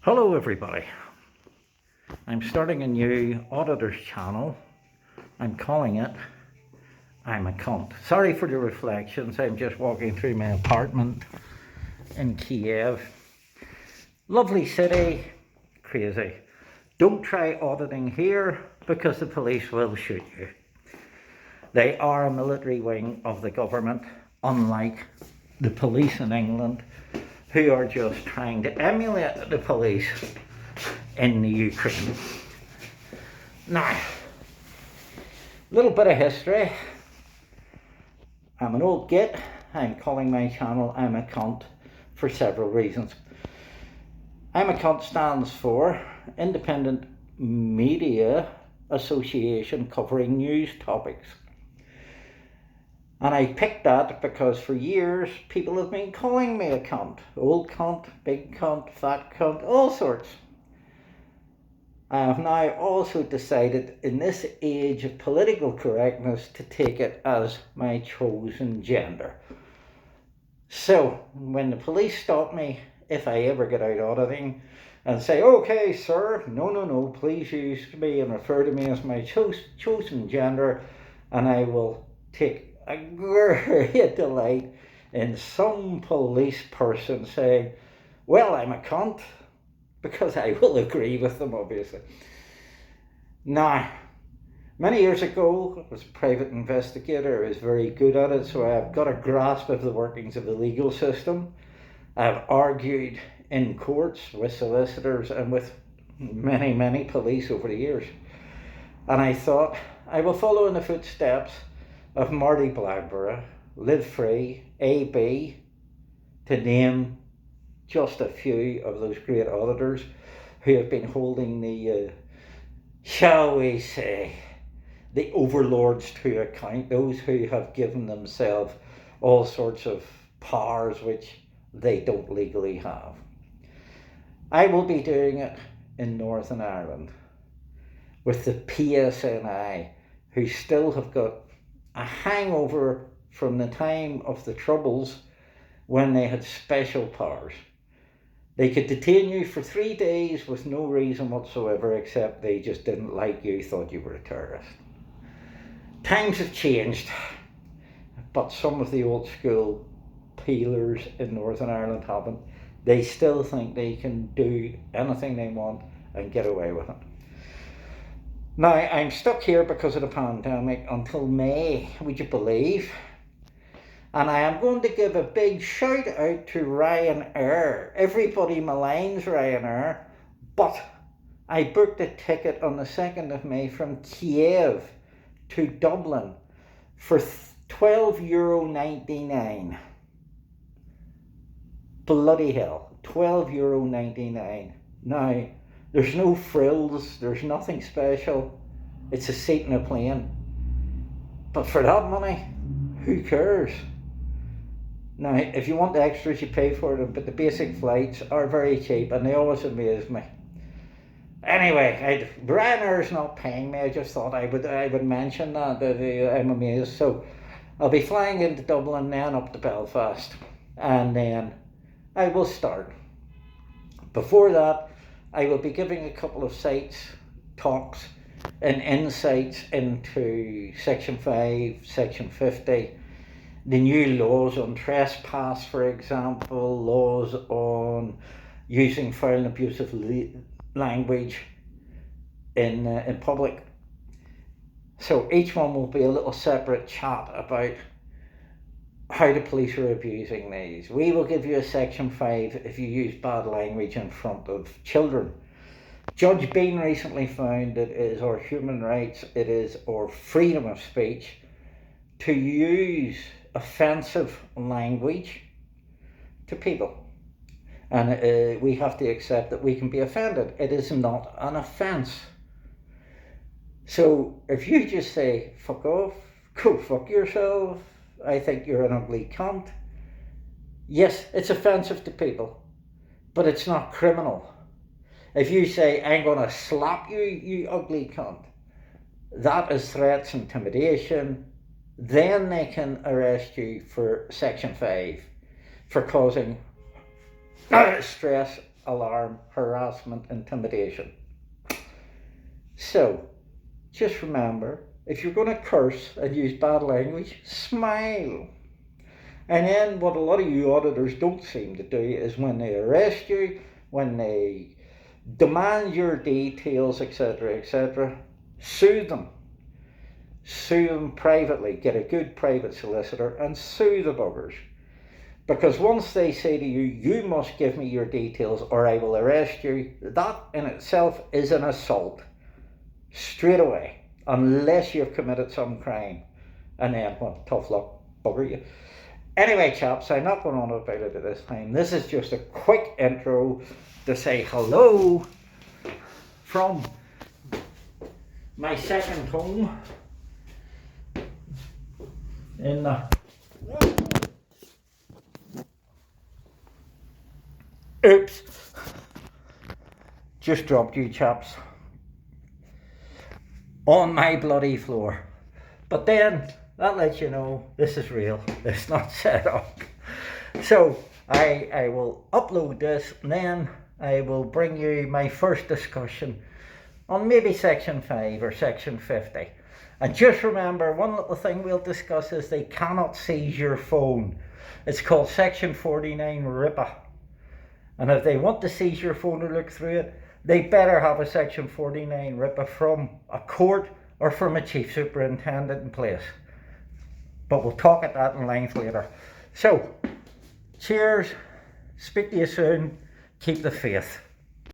Hello everybody, I'm starting a new auditor's channel. I'm calling it Ima-Cnt. Sorry for the reflections, I'm just walking through my apartment in Kiev. Lovely city, crazy. Don't try auditing here because the police will shoot you. They are a military wing of the government, unlike the police in England, who are just trying to emulate the police in the Ukraine. Now, a little bit of history. I'm an old git. I'm calling my channel Ima-Cnt for several reasons. Ima-Cnt stands for Independent Media Association covering news topics. And I picked that because for years people have been calling me a cunt. Old cunt, big cunt, fat cunt, all sorts. I have now also decided in this age of political correctness to take it as my chosen gender. So when the police stop me, if I ever get out auditing, and say, okay sir, no, please use me and refer to me as my chosen gender, and I will take a great delight in some police person saying, well, I'm a cunt, because I will agree with them, obviously. Now, many years ago, I was a private investigator. I was very good at it, so I've got a grasp of the workings of the legal system. I've argued in courts with solicitors and with many police over the years. And I thought, I will follow in the footsteps of Marty Blackburrow, Live Free, AB, to name just a few of those great auditors who have been holding the, shall we say, the overlords to account, those who have given themselves all sorts of powers which they don't legally have. I will be doing it in Northern Ireland with the PSNI, who still have got a hangover from the time of the Troubles when they had special powers. They could detain you for 3 days with no reason whatsoever, except they just didn't like you, thought you were a terrorist. Times have changed, but some of the old school peelers in Northern Ireland haven't. They still think they can do anything they want and get away with it. Now, I'm stuck here because of the pandemic until May, would you believe? And I am going to give a big shout out to Ryanair. Everybody maligns Ryanair, but I booked a ticket on the 2nd of May from Kiev to Dublin for €12.99. Bloody hell, €12.99. Now, there's no frills, there's nothing special. It's a seat in a plane. But for that money, who cares? Now, if you want the extras, you pay for them, but the basic flights are very cheap and they always amaze me. Anyway, Ryanair's not paying me. I just thought I would mention that I'm amazed. So I'll be flying into Dublin, then up to Belfast, and then I will start. Before that, I will be giving a couple of talks and insights into Section 5, Section 50, the new laws on trespass, for example, laws on using foul and abusive language in public. So each one will be a little separate chat about how the police are abusing these. We will give you a Section 5 if you use bad language in front of children. Judge Bean recently found it is our human rights, it is our freedom of speech to use offensive language to people. And we have to accept that we can be offended. It is not an offence. So if you just say, fuck off, go fuck yourself, I think you're an ugly cunt. Yes, it's offensive to people, but it's not criminal. If you say, I'm going to slap you, you ugly cunt, that is threats, intimidation. Then they can arrest you for Section 5 for causing stress alarm, harassment, intimidation. So, just remember, if you're going to curse and use bad language, smile. And then what a lot of you auditors don't seem to do is when they arrest you, when they demand your details, etc., sue them. Sue them privately. Get a good private solicitor and sue the buggers. Because once they say to you, you must give me your details or I will arrest you, that in itself is an assault. Straight away. Unless you've committed some crime. And then, well, tough luck, bugger you. Anyway, chaps, I'm not going on about it at this time. This is just a quick intro to say hello from my second home in the... Oops! Just dropped you chaps on my bloody floor. But then, that lets you know this is real. It's not set up. So, I will upload this and then I will bring you my first discussion on maybe section 5 or section 50. And just remember, one little thing we'll discuss is they cannot seize your phone. It's called section 49 RIPA. And if they want to seize your phone or look through it, they better have a section 49 RIPA from a court or from a chief superintendent in place. But we'll talk at that in length later. So, cheers, speak to you soon, keep the faith.